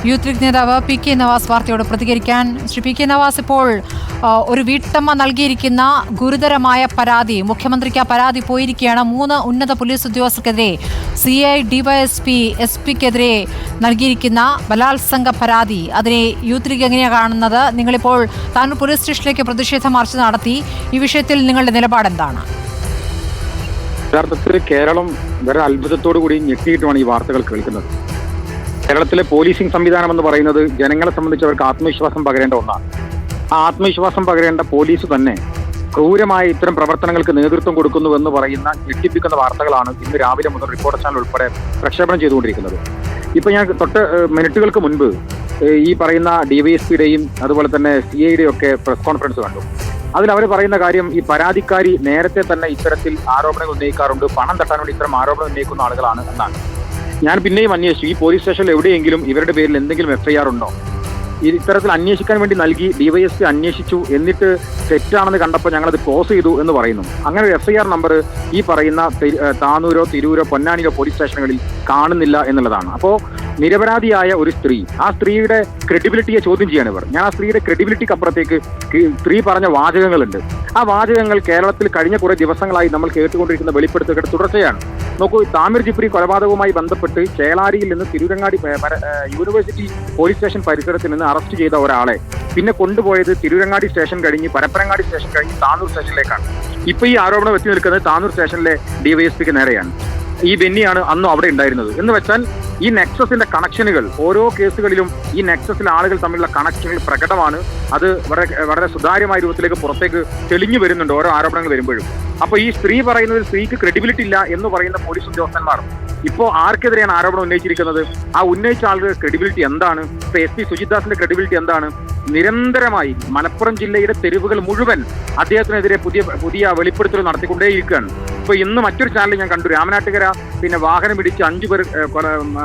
Youth league നേതാവ് P K Nawaz വാർത്തയോട് പ്രതികരിക്കാൻ. Shri P K Nawaz, ഇപ്പോൾ ഒരു വീട്ടമ്മ നൽകിയിരിക്കുന്ന ഗുരുതരമായ പരാതി, മുഖ്യമന്ത്രിക്ക് ആ പരാതി പോയിരിക്കുകയാണ്. 3 ഉന്നത പോലീസ് ഉദ്യോഗസ്ഥർക്കെതിരെ CI, DYSP, SP-ക്കെതിരെ നൽകിയിരിക്കുന്ന ബലാത്സംഗ പരാതി, അതിനെ യൂത്ത് ലീഗ് എങ്ങനെയാണ് കാണുന്നത്? നിങ്ങളിപ്പോൾ താനൂർ പോലീസ് സ്റ്റേഷനിലേക്ക് പ്രതിഷേധ മാർച്ച് നടത്തി. ഈ വിഷയത്തിൽ നിങ്ങളുടെ നിലപാടെന്താണ്? യഥാർത്ഥത്തിൽ കേരളം വളരെ അത്ഭുതത്തോടു കൂടി ഞെട്ടിയിട്ടുമാണ് ഈ വാർത്തകൾ കേൾക്കുന്നത്. കേരളത്തിലെ പോലീസിംഗ് സംവിധാനം എന്ന് പറയുന്നത് ജനങ്ങളെ സംബന്ധിച്ച് അവർക്ക് ആത്മവിശ്വാസം പകരേണ്ട ഒന്നാണ്. ആ ആത്മവിശ്വാസം പകരേണ്ട പോലീസ് തന്നെ ക്രൂരമായ ഇത്തരം പ്രവർത്തനങ്ങൾക്ക് നേതൃത്വം കൊടുക്കുന്നുവെന്ന് പറയുന്ന ഞെട്ടിപ്പിക്കുന്ന വാർത്തകളാണ് ഇന്ന് രാവിലെ മുതൽ റിപ്പോർട്ടർ ചാനൽ ഉൾപ്പെടെ പ്രക്ഷേപണം ചെയ്തുകൊണ്ടിരിക്കുന്നത്. ഇപ്പൊ ഞാൻ മിനിറ്റുകൾക്ക് മുൻപ് ഈ പറയുന്ന DYSP-യുടെയും അതുപോലെ തന്നെ CI-യുടെയും ഒക്കെ പ്രസ് കോൺഫറൻസ് കണ്ടു. അതിൽ അവർ പറയുന്ന കാര്യം, ഈ പരാതിക്കാരി നേരത്തെ തന്നെ ഇത്തരത്തിൽ ആരോപണങ്ങൾ ഉന്നയിക്കാറുണ്ട്, പണം തട്ടാൻ വേണ്ടി ഇത്തരം ആരോപണം ഉന്നയിക്കുന്ന ആളുകളാണ് എന്നാണ്. ഞാൻ പിന്നെയും അന്വേഷിച്ചു, ഈ പോലീസ് സ്റ്റേഷനിൽ എവിടെയെങ്കിലും ഇവരുടെ പേരിൽ എന്തെങ്കിലും FIR ഉണ്ടോ? ഇത്തരത്തിൽ അന്വേഷിക്കാൻ വേണ്ടി നൽകി, DYSP അന്വേഷിച്ചു, എന്നിട്ട് തെറ്റാണെന്ന് കണ്ടപ്പോൾ ഞങ്ങളത് ക്ലോസ് ചെയ്തു എന്ന് പറയുന്നു. അങ്ങനെ ഒരു FIR നമ്പർ ഈ പറയുന്ന താനൂരോ തിരൂരോ പൊന്നാനിയോ പോലീസ് സ്റ്റേഷനുകളിൽ കാണുന്നില്ല എന്നുള്ളതാണ്. അപ്പോൾ നിരപരാധിയായ ഒരു സ്ത്രീ, ആ സ്ത്രീയുടെ ക്രെഡിബിലിറ്റിയെ ചോദ്യം ചെയ്യാണ് ഇവർ. ഞാൻ ആ സ്ത്രീയുടെ ക്രെഡിബിലിറ്റിക്ക് അപ്പുറത്തേക്ക് സ്ത്രീ പറഞ്ഞ വാചകങ്ങളുണ്ട്. ആ വാചകങ്ങൾ കേരളത്തിൽ കഴിഞ്ഞ കുറേ ദിവസങ്ങളായി നമ്മൾ കേട്ടുകൊണ്ടിരിക്കുന്ന വെളിപ്പെടുത്തലുകളുടെ തുടർച്ചയാണ്. നോക്കൂ, താമിർ ജിപ്രി കൊലപാതകവുമായി ബന്ധപ്പെട്ട് ചേളാരിയിൽ നിന്ന് തിരൂരങ്ങാടി യൂണിവേഴ്സിറ്റി പോലീസ് സ്റ്റേഷൻ പരിസരത്തിൽ നിന്ന് അറസ്റ്റ് ചെയ്ത ഒരാളെ പിന്നെ കൊണ്ടുപോയത് തിരൂരങ്ങാടി സ്റ്റേഷൻ കഴിഞ്ഞ് പരപ്പനങ്ങാടി സ്റ്റേഷൻ കഴിഞ്ഞ് താനൂർ സ്റ്റേഷനിലേക്കാണ്. ഇപ്പൊ ഈ ആരോപണം എത്തി നിൽക്കുന്നത് താനൂർ സ്റ്റേഷനിലെ DYSP-ക്ക് നേരെയാണ്. ഈ ബെന്നിയാണ് അന്നും അവിടെ ഉണ്ടായിരുന്നത്. എന്ന് വെച്ചാൽ ഈ നെക്സസിന്റെ കണക്ഷനുകൾ, ഓരോ കേസുകളിലും ഈ നെക്സസിലെ ആളുകൾ തമ്മിലുള്ള കണക്ഷനുകൾ പ്രകടമാണ്. അത് വളരെ സുതാര്യമായ രൂപത്തിലേക്ക് പുറത്തേക്ക് തെളിഞ്ഞു വരുന്നുണ്ട് ഓരോ ആരോപണങ്ങൾ വരുമ്പോഴും. അപ്പൊ ഈ സ്ത്രീ പറയുന്നത് സ്ത്രീക്ക് ക്രെഡിബിലിറ്റി ഇല്ല എന്ന് പറയുന്ന പോലീസ് ഉദ്യോഗസ്ഥന്മാർ ഇപ്പോൾ ആർക്കെതിരെയാണ് ആരോപണം ഉന്നയിച്ചിരിക്കുന്നത്? ആ ഉന്നയിച്ച ആളുടെ ക്രെഡിബിലിറ്റി എന്താണ്? ഇപ്പൊ SP സുജിത് ദാസിന്റെ ക്രെഡിബിലിറ്റി എന്താണ്? നിരന്തരമായി മലപ്പുറം ജില്ലയുടെ തെരുവുകൾ മുഴുവൻ അദ്ദേഹത്തിനെതിരെ പുതിയ വെളിപ്പെടുത്തൽ നടത്തിക്കൊണ്ടേയിരിക്കുകയാണ്. ഇപ്പൊ ഇന്ന് മറ്റൊരു ചാനലിൽ ഞാൻ കണ്ടു, രാമനാട്ടുകര പിന്നെ വാഹനം ഇടിച്ച് 5 പേർ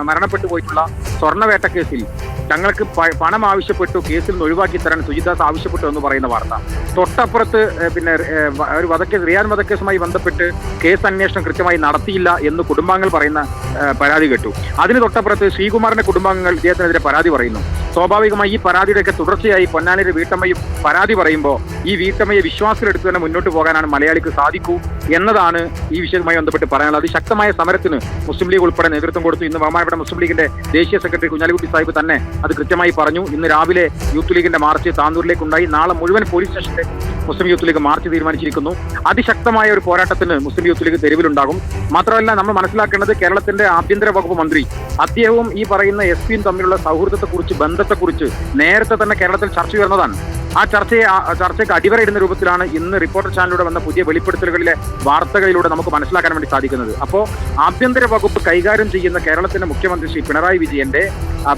മരണപ്പെട്ടു പോയിട്ടുള്ള സ്വർണ്ണവേട്ട കേസിൽ തങ്ങൾക്ക് പണം ആവശ്യപ്പെട്ടു, കേസിൽ നിന്ന് ഒഴിവാക്കി തരാൻ സുജിദാസ് ആവശ്യപ്പെട്ടു എന്ന് പറയുന്ന വാർത്ത. തൊട്ടപ്പുറത്ത് പിന്നെ ഒരു റിയാൻ വധക്കേസുമായി ബന്ധപ്പെട്ട് കേസ് അന്വേഷണം കൃത്യമായി നടത്തിയില്ല എന്ന് കുടുംബാംഗങ്ങൾ പറയുന്ന പരാതി കേട്ടു. അതിന് തൊട്ടപ്പുറത്ത് ശ്രീകുമാറിന്റെ കുടുംബാംഗങ്ങൾ ഇദ്ദേഹത്തിനെതിരെ പരാതി പറയുന്നു. സ്വാഭാവികമായി ഈ പരാതിയുടെയൊക്കെ തുടർച്ചയായി പൊന്നാനിയുടെ വീട്ടമ്മയും പരാതി പറയുമ്പോൾ ഈ വീട്ടമ്മയെ വിശ്വാസത്തിലെടുത്ത് തന്നെ മുന്നോട്ട് പോകാനാണ് മലയാളിക്ക് സാധിക്കൂ എന്നതാണ് ഈ വിഷയവുമായി ബന്ധപ്പെട്ട് പറയാനുള്ളത്. അതിശക്തമായ സമരത്തിന് മുസ്ലിം ലീഗ് ഉൾപ്പെടെ നേതൃത്വം കൊടുത്തു. ഇന്ന് ബഹുമാനപ്പെട്ട മുസ്ലിം ലീഗിന്റെ ദേശീയ സെക്രട്ടറി കുഞ്ഞാലിക്കുട്ടി സാഹിബ് തന്നെ അത് കൃത്യമായി പറഞ്ഞു. ഇന്ന് രാവിലെ യൂത്ത് ലീഗിന്റെ മാർച്ച് താനൂരിലേക്ക് ഉണ്ടായി. നാളെ മുഴുവൻ പോലീസ് സ്റ്റേഷനിലേക്ക് മുസ്ലിം യൂത്ത് ലീഗ് മാർച്ച് തീരുമാനിച്ചിരിക്കുന്നു. അതിശക്തമായ ഒരു പോരാട്ടത്തിന് മുസ്ലിം യൂത്ത് ലീഗ് തെരുവിലുണ്ടാകും. മാത്രമല്ല, നമ്മൾ മനസ്സിലാക്കേണ്ടത് കേരളത്തിന്റെ ആഭ്യന്തര വകുപ്പ് മന്ത്രി അദ്ദേഹവും ഈ പറയുന്ന SP-യും തമ്മിലുള്ള സൗഹൃദത്തെക്കുറിച്ച്, ബന്ധത്തെക്കുറിച്ച് നേരത്തെ തന്നെ കേരളത്തിൽ ചർച്ച ഉയർന്നതാണ്. ആ ചർച്ചയ്ക്ക് അടിവരയിടുന്ന രൂപത്തിലാണ് ഇന്ന് റിപ്പോർട്ടർ ചാനലിലൂടെ വന്ന പുതിയ വെളിപ്പെടുത്തലുകളിലെ വാർത്തകളിലൂടെ നമുക്ക് മനസ്സിലാക്കാൻ വേണ്ടി സാധിക്കുന്നത്. അപ്പോൾ ആഭ്യന്തര വകുപ്പ് കൈകാര്യം ചെയ്യുന്ന കേരളത്തിന്റെ മുഖ്യമന്ത്രി ശ്രീ പിണറായി വിജയന്റെ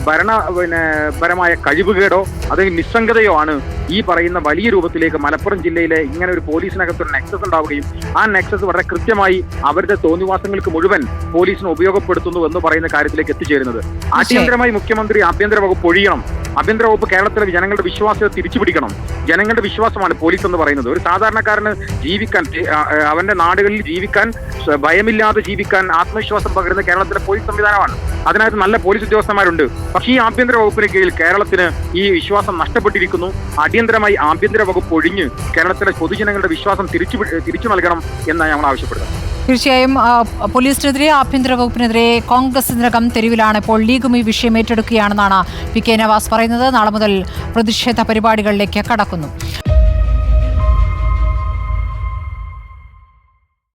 ഭരണപരമായ കഴിവുകേടോ അല്ലെങ്കിൽ നിസ്സംഗതയോ ആണ് ഈ പറയുന്ന വലിയ രൂപത്തിലേക്ക് മലപ്പുറം ജില്ലയിലെ ഇങ്ങനെ ഒരു പോലീസിനകത്തൊരു നെക്സസ് ഉണ്ടാവുകയും ആ നെക്സസ് വളരെ കൃത്യമായി അവരുടെ തോന്നിവാസങ്ങൾക്ക് മുഴുവൻ പോലീസിനെ ഉപയോഗപ്പെടുത്തുന്നു എന്ന് പറയുന്ന കാര്യത്തിലേക്ക് എത്തിച്ചേരുന്നത്. അടിയന്തരമായി മുഖ്യമന്ത്രി ആഭ്യന്തര വകുപ്പ് ഒഴിയണം. ആഭ്യന്തര വകുപ്പ് കേരളത്തിലെ ജനങ്ങളുടെ വിശ്വാസത്തെ തിരിച്ചു പിടിക്കണം. ജനങ്ങളുടെ വിശ്വാസമാണ് പോലീസ് എന്ന് പറയുന്നത്. ഒരു സാധാരണക്കാരന് ജീവിക്കാൻ, അവന്റെ നാടുകളിൽ ജീവിക്കാൻ, ഭയമില്ലാതെ ജീവിക്കാൻ ആത്മവിശ്വാസം പകരുന്ന കേരളത്തിലെ പോലീസ് സംവിധാനമാണ്. അതിനകത്ത് നല്ല പോലീസ് ഉദ്യോഗസ്ഥന്മാരുണ്ട്. പക്ഷേ ഈ ആഭ്യന്തര വകുപ്പിന് കീഴിൽ കേരളത്തിന് ഈ വിശ്വാസം നഷ്ടപ്പെട്ടിരിക്കുന്നു. അടിയന്തരമായി ആഭ്യന്തര വകുപ്പ് ഒഴിഞ്ഞ് കേരളത്തിലെ പൊതുജനങ്ങളുടെ വിശ്വാസം തിരിച്ചു നൽകണം എന്നാണ് ഞങ്ങൾ ആവശ്യപ്പെടുന്നത്. തീർച്ചയായും പോലീസിനെതിരെ, ആഭ്യന്തര വകുപ്പിനെതിരെ കോൺഗ്രസ് ഇതിനകം തെരുവിലാണ്. ഇപ്പോൾ ലീഗും ഈ വിഷയം ഏറ്റെടുക്കുകയാണെന്നാണ് പി കെ നവാസ് പറയുന്നത്. നാളെ മുതൽ പ്രതിഷേധ പരിപാടികളിലേക്ക് കടക്കുന്നു.